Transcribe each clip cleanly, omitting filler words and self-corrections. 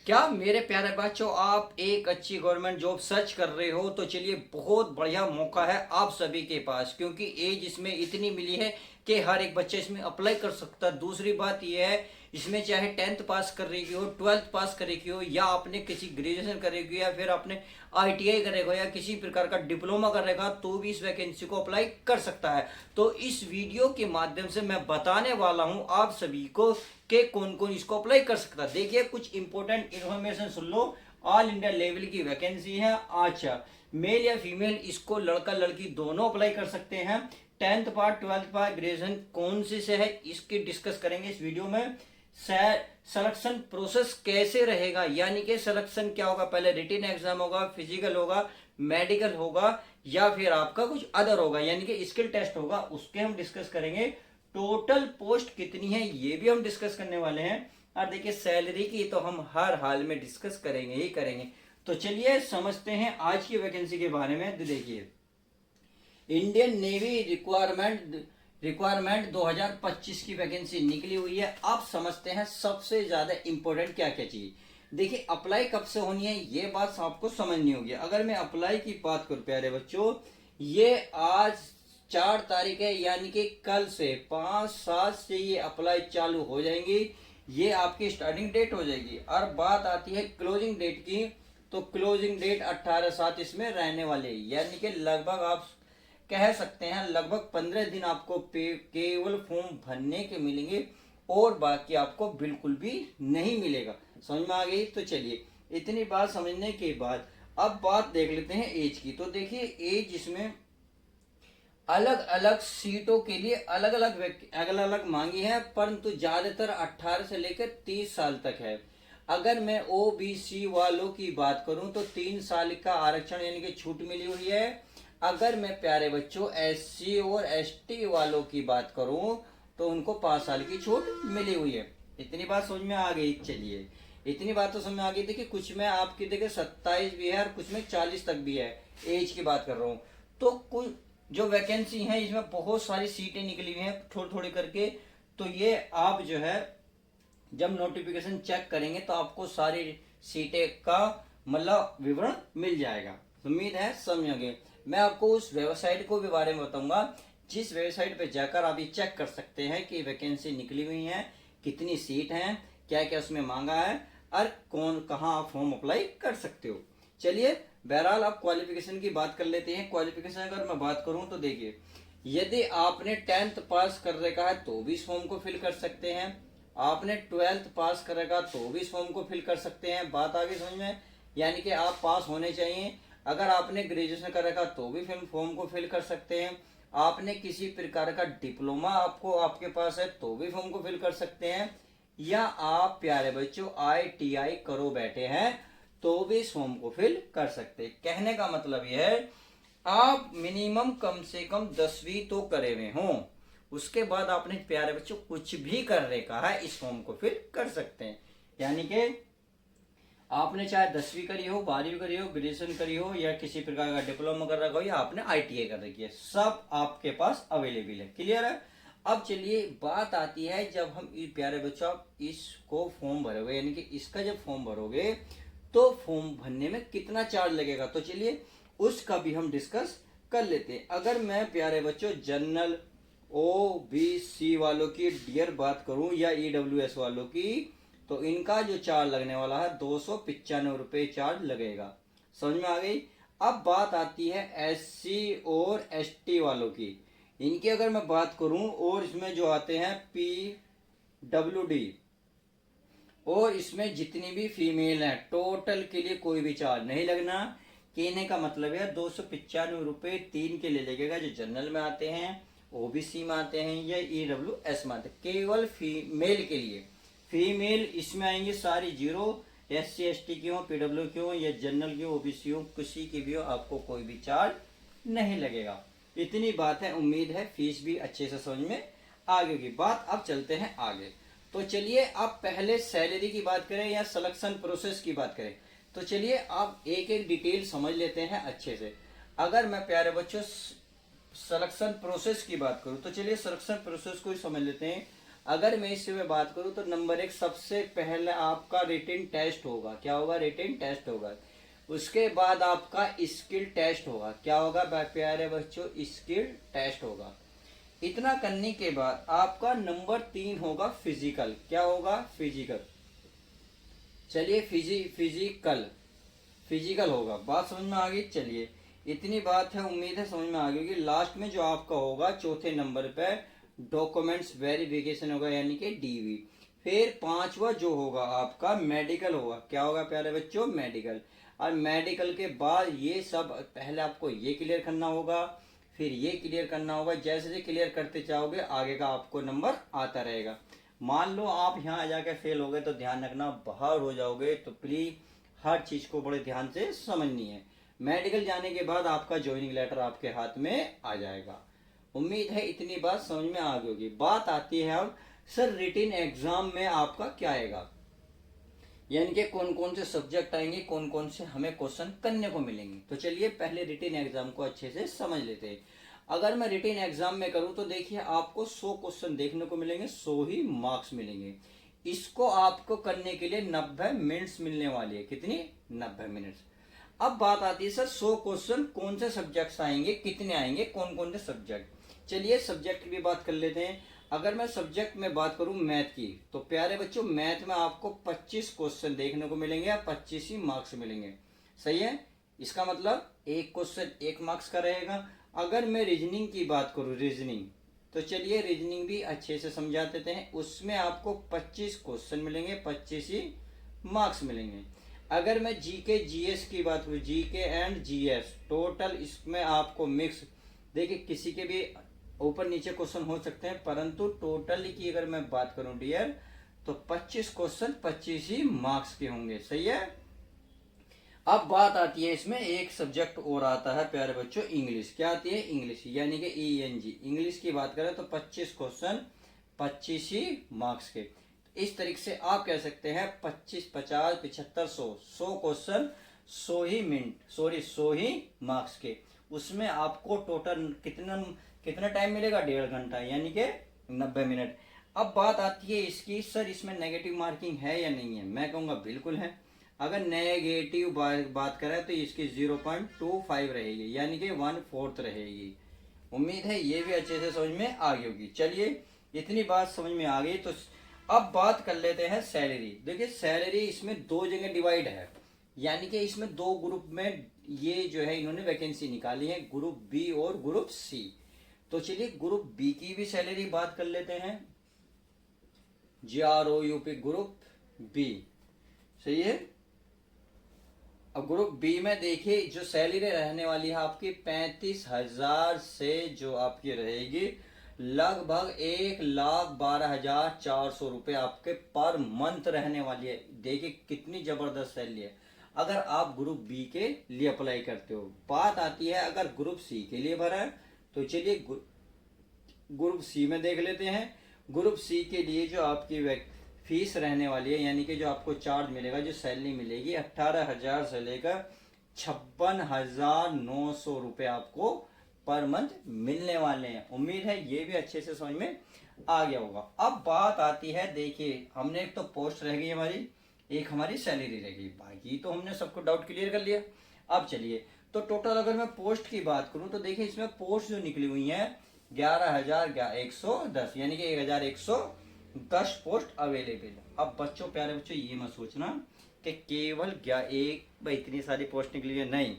क्या मेरे प्यारे बच्चों, आप एक अच्छी गवर्नमेंट जॉब सर्च कर रहे हो तो चलिए बहुत बढ़िया मौका है आप सभी के पास, क्योंकि एज इसमें इतनी मिली है कि हर एक बच्चा इसमें अप्लाई कर सकता है। दूसरी बात यह है, इसमें चाहे 10th पास कर रही हो, 12th पास करेगी हो, या आपने किसी ग्रेजुएशन करेगी, या फिर आपने आईटीआई करेगा, या किसी प्रकार का डिप्लोमा करेगा, तो भी इस वैकेंसी को अप्लाई कर सकता है। तो इस वीडियो के माध्यम से मैं बताने वाला हूं आप सभी को कि कौन कौन इसको अप्लाई कर सकता है। देखिए, कुछ इंपॉर्टेंट इन्फॉर्मेशन सुन लो। ऑल इंडिया लेवल की वैकेंसी है। अच्छा, मेल या फीमेल इसको लड़का लड़की दोनों अप्लाई कर सकते हैं। 10th पास, 12th पास, ग्रेजुएशन कौन सी से है इसकी डिस्कस करेंगे इस वीडियो में। सिलेक्शन प्रोसेस कैसे रहेगा, यानी कि सिलेक्शन क्या होगा, पहले रिटन एग्जाम होगा, फिजिकल होगा, मेडिकल होगा, या फिर आपका कुछ अदर होगा, यानी कि स्किल टेस्ट होगा, उसके हम डिस्कस करेंगे। टोटल पोस्ट कितनी है ये भी हम डिस्कस करने वाले हैं। और देखिए, सैलरी की तो हम हर हाल में डिस्कस करेंगे ही करेंगे। तो चलिए समझते हैं आज की वैकेंसी के बारे में। देखिए, इंडियन नेवी रिक्वायरमेंट 2025 की वैकेंसी निकली हुई है। अब समझते हैं सबसे ज्यादा इंपॉर्टेंट क्या क्या चाहिए। देखिए, अप्लाई कब से होनी है ये बात आपको समझनी होगी। अगर मैं अप्लाई की बात करूं प्यारे बच्चों, ये आज 4 तारीख है, यानी कि कल से 5-7 से ये अप्लाई चालू हो जाएंगी। ये आपकी स्टार्टिंग डेट हो जाएगी। और बात आती है क्लोजिंग डेट की, तो क्लोजिंग डेट 18/7 इसमें रहने वाले, यानी कि लगभग आप कह सकते हैं लगभग 15 दिन आपको केवल फॉर्म भरने के मिलेंगे, और बाकी आपको बिल्कुल भी नहीं मिलेगा। समझ में आ गई? तो चलिए, इतनी बात समझने के बाद अब बात देख लेते हैं एज की। तो देखिए, एज इसमें अलग अलग सीटों के लिए अलग अलग मांगी है, परंतु ज्यादातर 18 से लेकर 30 साल तक है। अगर मैं ओबीसी वालों की बात करूं तो 3 साल का आरक्षण यानी कि छूट मिली हुई है। अगर मैं प्यारे बच्चों एससी और एसटी वालों की बात करूं तो उनको 5 साल की छूट मिली हुई है। इतनी बात समझ में आ गई? चलिए, इतनी बात तो समझ में आ गई। देखिए, कुछ में आपकी देखिए 27 भी है और कुछ में 40 तक भी है। एज की बात कर रहा हूँ। तो कुल जो वैकेंसी है इसमें बहुत सारी सीटें निकली हुई हैं थोड़ी थोड़ी करके। तो ये आप जो है जब नोटिफिकेशन चेक करेंगे तो आपको सारी सीटें का मतलब विवरण मिल जाएगा। उम्मीद है समझोगे। मैं आपको उस वेबसाइट को भी बारे में बताऊंगा जिस वेबसाइट पे जाकर आप ये चेक कर सकते हैं कि वैकेंसी निकली हुई है, कितनी सीट हैं, क्या क्या उसमें मांगा है, और कौन कहाँ आप फॉर्म अप्लाई कर सकते हो। चलिए, बहरहाल आप क्वालिफिकेशन की बात कर लेते हैं। क्वालिफिकेशन अगर मैं बात करूं तो देखिए, यदि आपने 10th पास कर रखा है तो भी इस फॉर्म को फिल कर सकते हैं। आपने 12th पास कर रखा तो भी इस फॉर्म को फिल कर सकते हैं। बात आगे समझ में? यानी कि आप पास होने चाहिए। अगर आपने ग्रेजुएशन कर रखा तो भी फॉर्म को फिल कर सकते हैं। आपने किसी प्रकार का डिप्लोमा आपको आपके पास है तो भी फॉर्म को फिल कर सकते हैं। या आप प्यारे बच्चों आईटीआई करो बैठे हैं तो भी इस फॉर्म को फिल कर सकते हैं। कहने का मतलब यह है, आप मिनिमम कम से कम 10वीं तो करे हुए हों, उसके बाद आपने प्यारे बच्चों कुछ भी कर रखा है इस फॉर्म को फिल कर सकते हैं। यानी कि आपने चाहे 10वीं करी हो, 12वीं करी हो, ग्रेजुएशन करी हो, या किसी प्रकार का डिप्लोमा कर रखा हो, या आपने आईटीआई कर रखी है, सब आपके पास अवेलेबल है। क्लियर है? अब चलिए, बात आती है जब हम प्यारे बच्चों आप इसको फॉर्म भरोगे, यानी कि इसका जब फॉर्म भरोगे तो फॉर्म भरने में कितना चार्ज लगेगा, तो चलिए उसका भी हम डिस्कस कर लेते हैं। अगर मैं प्यारे बच्चों जनरल ओबीसी वालों की डियर बात करूं या ईडब्ल्यूएस वालों की, तो इनका जो चार्ज लगने वाला है 295 रुपये चार्ज लगेगा। समझ में आ गई? अब बात आती है एससी और एसटी वालों की। इनकी अगर मैं बात करूं, और इसमें जो आते हैं पीडब्ल्यूडी, और इसमें जितनी भी फीमेल हैं, टोटल के लिए कोई भी चार्ज नहीं लगना। कहने का मतलब है 295 रुपये 3 के लिए लगेगा जो जनरल में आते हैं, ओबीसी में आते हैं, या ईडब्ल्यूएस में आते हैं। केवल फीमेल के लिए, फीमेल इसमें आएंगे सारी जीरो। एससी एसटी की हो, पीडब्ल्यू की हो, या जनरल की हो, ओबीसी हो, किसी की भी हो, आपको कोई भी चार्ज नहीं लगेगा। इतनी बात है। उम्मीद है फीस भी अच्छे से समझ में आगे होगी। बात अब चलते हैं आगे। तो चलिए, आप पहले सैलरी की बात करें या सिलेक्शन प्रोसेस की बात करें, तो चलिए आप एक एक डिटेल समझ लेते हैं अच्छे से। अगर मैं प्यारे बच्चों सिलेक्शन प्रोसेस की बात करूं तो चलिए सिलेक्शन प्रोसेस को ही समझ लेते हैं। अगर मैं इससे मैं बात करूं तो नंबर 1 सबसे पहले आपका रिटन टेस्ट होगा। क्या होगा? रिटन टेस्ट होगा। उसके बाद आपका स्किल टेस्ट होगा। क्या होगा प्यारे बच्चों? स्किल टेस्ट होगा। इतना करने के बाद आपका नंबर 3 होगा फिजिकल। क्या होगा? फिजिकल। चलिए फिजिकल फिजिकल होगा। बात समझ में आ गई? चलिए इतनी बात है, उम्मीद है समझ में आ गई होगी। लास्ट में जो आपका होगा चौथे नंबर पे डॉक्यूमेंट्स वेरिफिकेशन होगा, यानी कि डीवी। फिर पांचवा जो होगा आपका मेडिकल होगा। क्या होगा प्यारे बच्चों? मेडिकल। और मेडिकल के बाद ये सब पहले आपको ये क्लियर करना होगा, फिर ये क्लियर करना होगा। जैसे जैसे क्लियर करते जाओगे आगे का आपको नंबर आता रहेगा। मान लो आप यहाँ जाके फेल हो गए तो ध्यान रखना, बाहर हो जाओगे तो प्लीज हर चीज को बड़े ध्यान से समझनी है। मेडिकल जाने के बाद आपका ज्वाइनिंग लेटर आपके हाथ में आ जाएगा। उम्मीद है इतनी बात समझ में आ गई होगी। बात आती है अब सर रिटन एग्जाम में आपका क्या आएगा, यानी कि कौन कौन से सब्जेक्ट आएंगे, कौन कौन से हमें क्वेश्चन करने को मिलेंगे। तो चलिए पहले रिटन एग्जाम को अच्छे से समझ लेते हैं। अगर मैं रिटन एग्जाम में करूं तो देखिए आपको 100 क्वेश्चन देखने को मिलेंगे, 100 ही मार्क्स मिलेंगे। इसको आपको करने के लिए 90 मिनट्स मिलने वाली है। कितनी? 90 मिनट्स। अब बात आती है सर 100 क्वेश्चन कौन से सब्जेक्ट्स आएंगे, कितने आएंगे, कौन कौन से सब्जेक्ट। चलिए सब्जेक्ट की भी बात कर लेते हैं। अगर मैं सब्जेक्ट में बात करूं मैथ की, तो प्यारे बच्चों मैथ में आपको 25 क्वेश्चन देखने को मिलेंगे या 25 ही मार्क्स मिलेंगे। सही है? इसका मतलब एक क्वेश्चन 1 मार्क्स का रहेगा। अगर मैं रीजनिंग की बात करूं, रीजनिंग, तो चलिए रीजनिंग भी अच्छे से समझा देते हैं। उसमें आपको 25 क्वेश्चन मिलेंगे, 25 ही मार्क्स मिलेंगे। अगर मैं जीके जीएस की बात करूं, जीके एंड जीएस, टोटल इसमें आपको मिक्स, देखिए किसी के भी ऊपर नीचे क्वेश्चन हो सकते हैं, परंतु टोटल की अगर मैं बात करूं डियर, तो 25 क्वेश्चन 25 ही मार्क्स के होंगे। सही है? अब बात आती है इसमें एक सब्जेक्ट और आता है प्यारे बच्चों, इंग्लिश। क्या आती है? इंग्लिश, यानी कि ENG। इंग्लिश की बात करें तो 25 क्वेश्चन 25 ही मार्क्स के। इस तरीके से आप कह सकते हैं 25, 50, 75, 100 क्वेश्चन 100 ही मिनट, सॉरी 100 ही मार्क्स के। उसमें आपको टोटल कितना कितना टाइम मिलेगा? 1.5 घंटा, यानी कि 90 मिनट। अब बात आती है इसकी, सर इसमें नेगेटिव मार्किंग है या नहीं है? मैं कहूंगा बिल्कुल है। अगर नेगेटिव बात करें तो इसकी 0.25 रहेगी, यानी कि 1/4 रहेगी। उम्मीद है ये भी अच्छे से समझ में आ गई होगी। चलिए इतनी बात समझ में आ गई तो अब बात कर लेते हैं सैलरी। देखिए सैलरी इसमें 2 जगह डिवाइड है, यानी कि इसमें 2 ग्रुप में ये जो है इन्होंने वैकेंसी निकाली है, ग्रुप बी और ग्रुप सी। तो चलिए ग्रुप बी की भी सैलरी बात कर लेते हैं। GROUP group B. सही है? अब ग्रुप बी में देखिए जो सैलरी रहने वाली है आपकी 35,000 से जो आपकी रहेगी लगभग 1,12,400 रुपए आपके पर मंथ रहने वाली है। देखिए कितनी जबरदस्त सैलरी है अगर आप ग्रुप बी के लिए अप्लाई करते हो। बात आती है अगर ग्रुप सी के लिए भरा है तो चलिए ग्रुप सी में देख लेते हैं। ग्रुप सी के लिए जो आपकी फीस रहने वाली है, यानी कि जो आपको चार्ज मिलेगा, जो सैलरी मिलेगी 18,000 से लेकर 56,900 रुपए आपको पर मंथ मिलने वाले हैं। उम्मीद है ये भी अच्छे से समझ में आ गया होगा। अब बात आती है, देखिए हमने एक तो पोस्ट रह गई हमारी, एक हमारी सैलरी रह गई, बाकी तो हमने सबको डाउट क्लियर कर लिया। अब चलिए तो टोटल अगर मैं पोस्ट की बात करूं तो देखिए इसमें पोस्ट जो निकली हुई है 11,110, यानी कि 1,110 पोस्ट अवेलेबल। अब बच्चों, प्यारे बच्चों, ये मत सोचना कि केवल एक इतनी सारी पोस्ट निकली है, नहीं।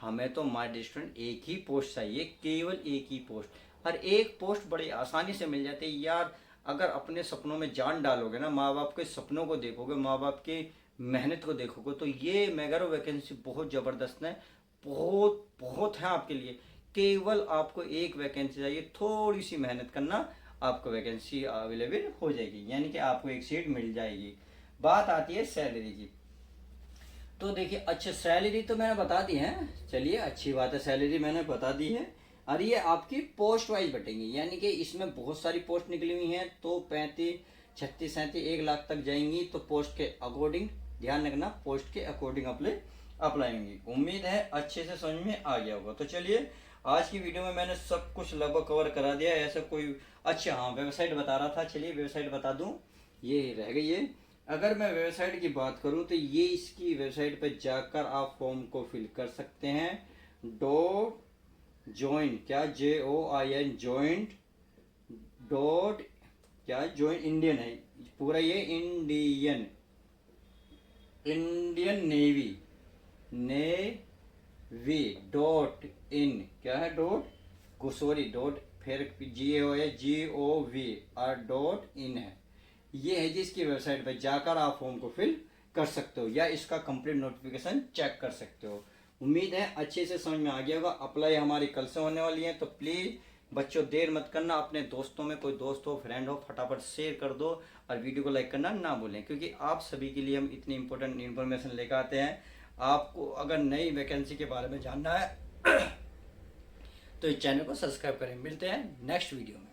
हमें तो माय स्टूडेंट एक ही पोस्ट चाहिए, केवल एक ही पोस्ट। और एक पोस्ट बड़ी आसानी से मिल जाती है यार। अगर अपने सपनों में जान डालोगे ना, माँ बाप के सपनों को देखोगे, माँ बाप की मेहनत को देखोगे, तो ये मेगा वैकेंसी बहुत जबरदस्त है, बहुत बहुत है आपके लिए। केवल आपको एक वैकेंसी चाहिए, थोड़ी सी मेहनत करना, आपको वैकेंसी अवेलेबल हो जाएगी, यानी कि आपको एक सीट मिल जाएगी। बात आती है सैलरी की। तो देखिए अच्छा सैलरी तो मैंने बता दी है, चलिए अच्छी बात है, सैलरी मैंने बता दी है। और ये आपकी पोस्ट वाइज बटेंगी, यानी कि इसमें बहुत सारी पोस्ट निकली हुई हैं, तो 35, 36, 37, 1 लाख तक जाएंगी। तो पोस्ट के अकॉर्डिंग ध्यान रखना, पोस्ट के अकॉर्डिंग अप्लाई होंगी। उम्मीद है अच्छे से समझ में आ गया होगा। तो चलिए आज की वीडियो में मैंने सब कुछ लगभग कवर करा दिया है। ऐसा कोई अच्छा, हाँ वेबसाइट बता रहा था, चलिए वेबसाइट बता दूं, ये रह गई है। अगर मैं वेबसाइट की बात करूं तो ये इसकी वेबसाइट पर जाकर आप फॉर्म को फिल कर सकते हैं। ज्वाइन क्या, JOIN जॉइंट डॉट क्या, ज्वाइन इंडियन है पूरा, ये इंडियन नेवी डॉट इन, क्या है डॉट सॉरी डॉट, फिर GOV है। ये है जी इसकी वेबसाइट पे जाकर आप फॉर्म को फिल कर सकते हो या इसका कंप्लीट नोटिफिकेशन चेक कर सकते हो। उम्मीद है अच्छे से समझ में आ गया होगा। अप्लाई हमारी कल से होने वाली है, तो प्लीज़ बच्चों देर मत करना, अपने दोस्तों में कोई दोस्त हो, फ्रेंड हो, फटाफट शेयर कर दो और वीडियो को लाइक करना ना भूलें, क्योंकि आप सभी के लिए हम इतनी इंपॉर्टेंट इन्फॉर्मेशन लेकर आते हैं। आपको अगर नई वैकेंसी के बारे में जानना है तो इस चैनल को सब्सक्राइब करें। मिलते हैं नेक्स्ट वीडियो में।